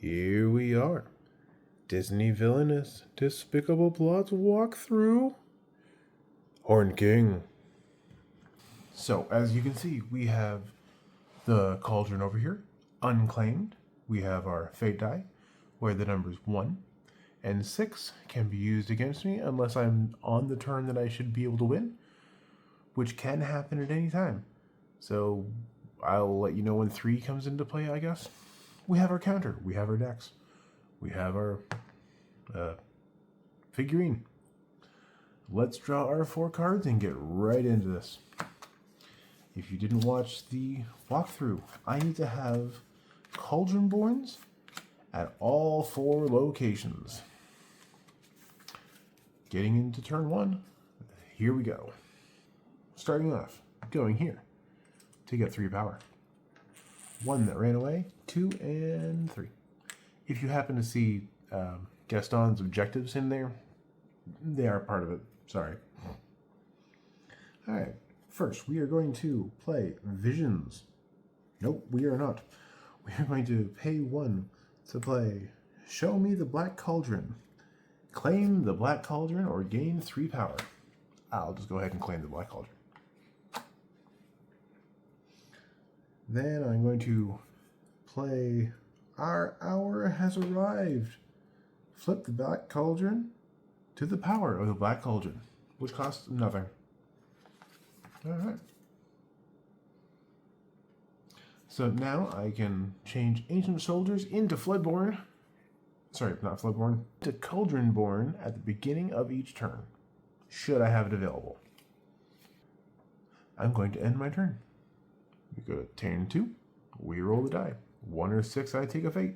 Here we are. Disney Villianous Despicable Plots walkthrough. Horn King. So, as you can see, we have the cauldron over here, unclaimed. We have our fate die, where the numbers 1 and 6 can be used against me unless I'm on the turn that I should be able to win, which can happen at any time. So, I'll let you know when 3 comes into play, I guess. We have our counter. We have our decks. We have our figurine. Let's draw our 4 cards and get right into this. If you didn't watch the walkthrough, I need to have Cauldronborns at all 4 locations. Getting into turn 1, here we go. Starting off, going here to get 3 power. 1 that ran away, 2 and 3. If you happen to see Gaston's objectives in there, they are part of it. Sorry. Alright, first we are going to play Visions. Nope, we are not. We are going to pay 1 to play Show Me the Black Cauldron. Claim the Black Cauldron or gain 3 power. I'll just go ahead and claim the Black Cauldron. Then I'm going to play Our Hour Has Arrived. Flip the Black Cauldron to the power of the Black Cauldron, which costs nothing. Alright. So now I can change Ancient Soldiers into Floodborn. Sorry, not Floodborn. To Cauldronborn at the beginning of each turn, should I have it available. I'm going to end my turn. We go to turn 2. We roll the die. 1 or 6, I take a fate.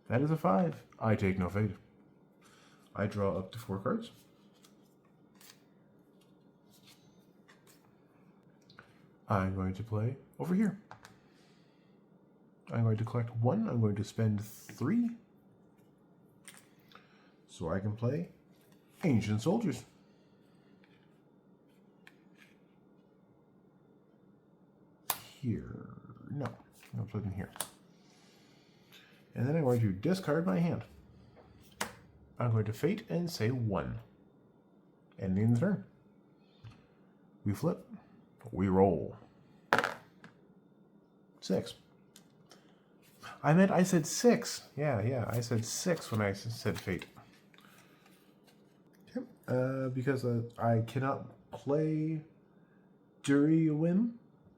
That is a 5. I take no fate. I draw up to 4 cards. I'm going to play over here. I'm going to collect 1. I'm going to spend 3. So I can play Ancient Soldiers. Here. No. I'll put it in here. And then I'm going to discard my hand. I'm going to fate and say 1. Ending the turn. We flip. We roll. 6. I said 6. Yeah, I said 6 when I said fate. Okay. Because I cannot play Duriwim,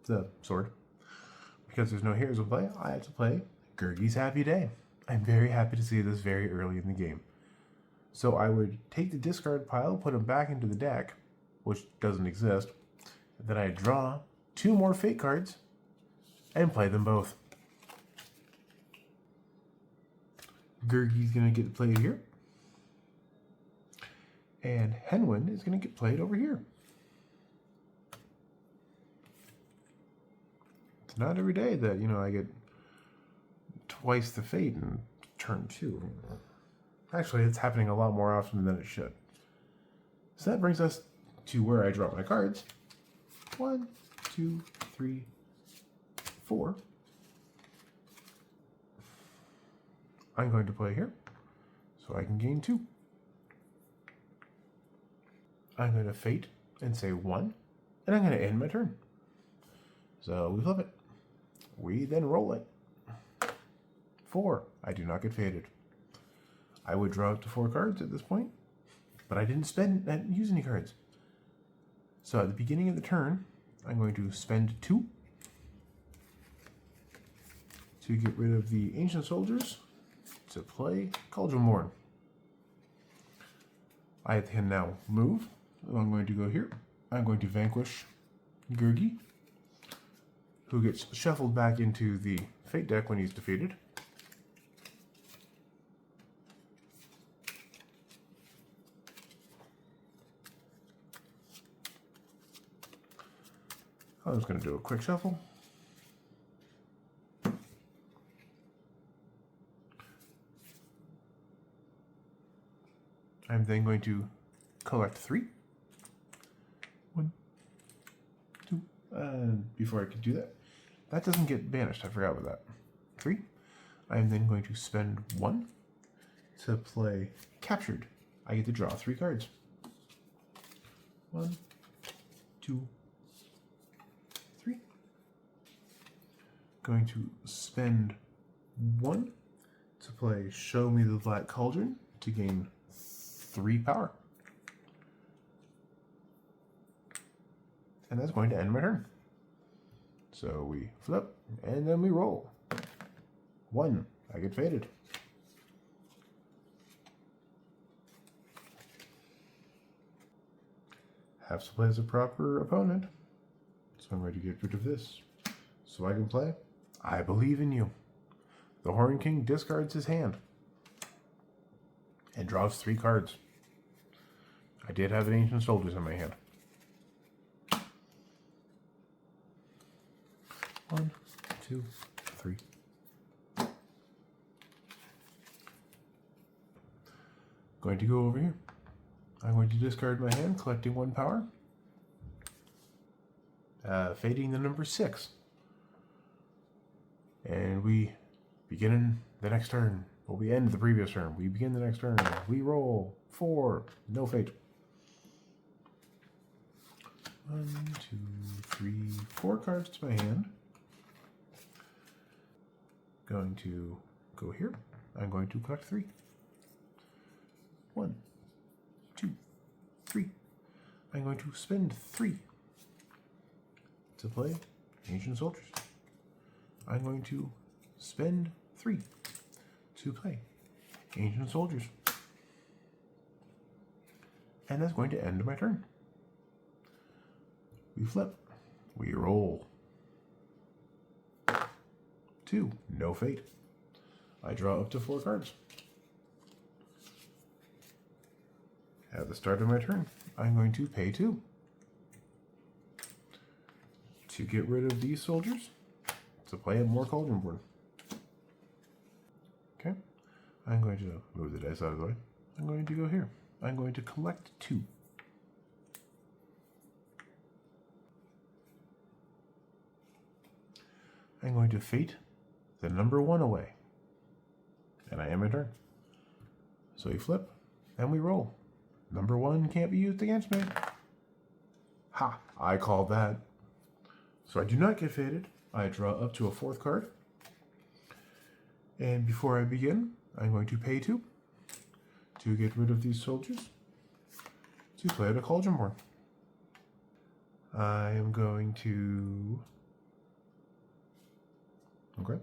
the sword. Because there's no heroes to play, I have to play Gurgi's Happy Day. I'm very happy to see this very early in the game. So I would take the discard pile, put them back into the deck, which doesn't exist. Then I draw 2 more fate cards and play them both. Gurgi's going to get played here. And Henwin is going to get played over here. It's not every day that, I get twice the fate in turn 2. Actually, it's happening a lot more often than it should. So that brings us to where I draw my cards. 1, 2, 3, 4. I'm going to play here, so I can gain 2. I'm going to fate and say 1, and I'm going to end my turn. So we flip it. We then roll it. 4. I do not get fated. I would draw up to 4 cards at this point, but I didn't use any cards. So at the beginning of the turn, I'm going to spend 2 to get rid of the Ancient Soldiers to play Cauldronborn. I can now move. I'm going to go here. I'm going to vanquish Gurgi, who gets shuffled back into the fate deck when he's defeated. I'm just going to do a quick shuffle. I'm then going to collect 3. 1, 2. Before I could do that, that doesn't get banished. I forgot about that. 3. I'm then going to spend 1 to play Captured. I get to draw 3 cards. 1, 2, 3. Going to spend 1 to play Show Me the Black Cauldron to gain 3 power. And that's going to end my turn. So we flip, and then we roll. 1, I get faded. Have to play as a proper opponent. So I'm ready to get rid of this. So I can play I Believe in You. The Horn King discards his hand and draws 3 cards. I did have an Ancient Soldiers in my hand. 1, 2, 3. Going to go over here. I'm going to discard my hand, collecting 1 power. Fading the number 6. And we begin the next turn. Well, we end the previous turn. We begin the next turn. We roll 4. No fate. 1, 2, 3, 4 cards to my hand. Going to go here. I'm going to collect 3. 1, 2, 3. I'm going to spend 3 to play Ancient Soldiers. I'm going to spend 3 to play Ancient Soldiers. And that's going to end my turn. We flip. We roll. 2. No fate. I draw up to 4 cards. At the start of my turn, I'm going to pay 2 to get rid of these soldiers to play a more cauldron board. Okay, I'm going to move the dice out of the way. I'm going to go here. I'm going to collect 2. I'm going to fate the number 1 away. And I am in turn. So we flip, and we roll. Number 1 can't be used against me. Ha! I called that. So I do not get faded. I draw up to a 4th card. And before I begin, I'm going to pay 2 to get rid of these soldiers to play out a cauldron board. I am going to... Okay.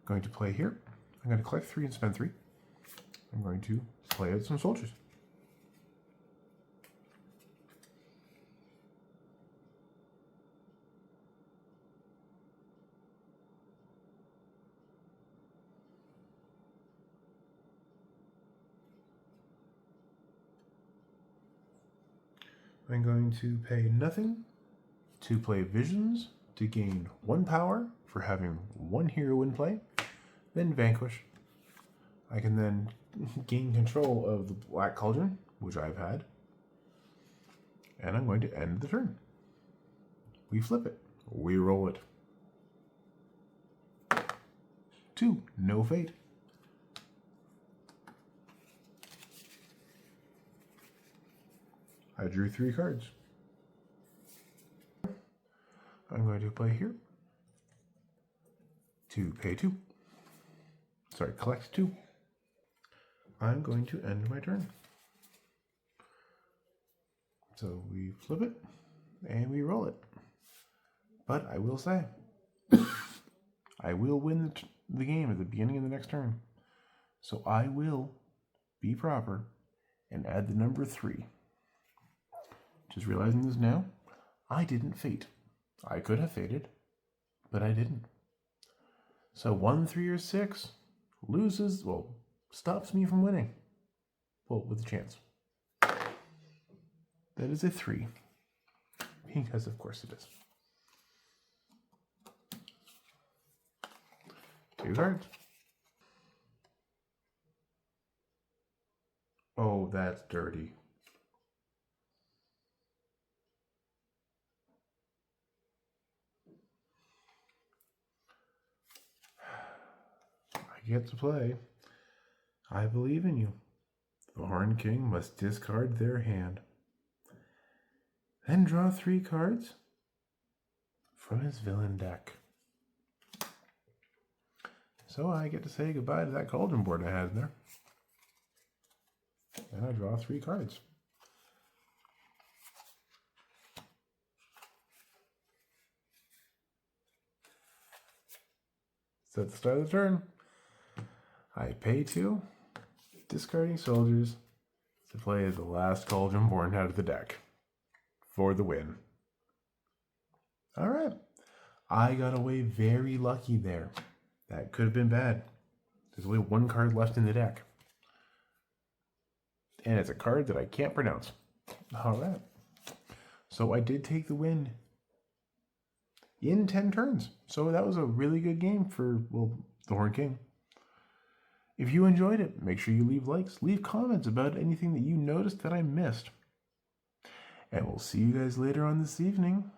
Going to play here. I'm going to collect 3 and spend 3. I'm going to play out some soldiers. I'm going to pay nothing to play Visions to gain 1 power for having 1 hero in play, then Vanquish. I can then gain control of the Black Cauldron, which I've had, and I'm going to end the turn. We flip it. We roll it. 2. No fate. I drew 3 cards. I'm going to play here to pay 2. Sorry, collect 2. I'm going to end my turn. So we flip it and we roll it. But I will say, I will win the game at the beginning of the next turn. So I will be proper and add the number 3. Just realizing this now, I didn't fate. I could have fated, but I didn't. So 1, 3, or 6 loses, well, stops me from winning. Well, with a chance. That is a 3. Because of course it is. 2 cards. Oh, that's dirty. I get to play. I believe in you. The Horned King must discard their hand. Then draw 3 cards from his villain deck. So I get to say goodbye to that cauldron board I had in there. And I draw 3 cards. So at the start of the turn, I pay 2, discarding soldiers to play the last cauldron born out of the deck for the win. Alright, I got away very lucky there. That could have been bad. There's only 1 card left in the deck. And it's a card that I can't pronounce. Alright. So I did take the win in 10 turns. So that was a really good game for, well, the Horned King. If you enjoyed it, make sure you leave likes, leave comments about anything that you noticed that I missed. And we'll see you guys later on this evening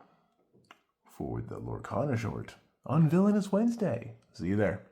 for the Lorcana short on Villianous Wednesday. See you there.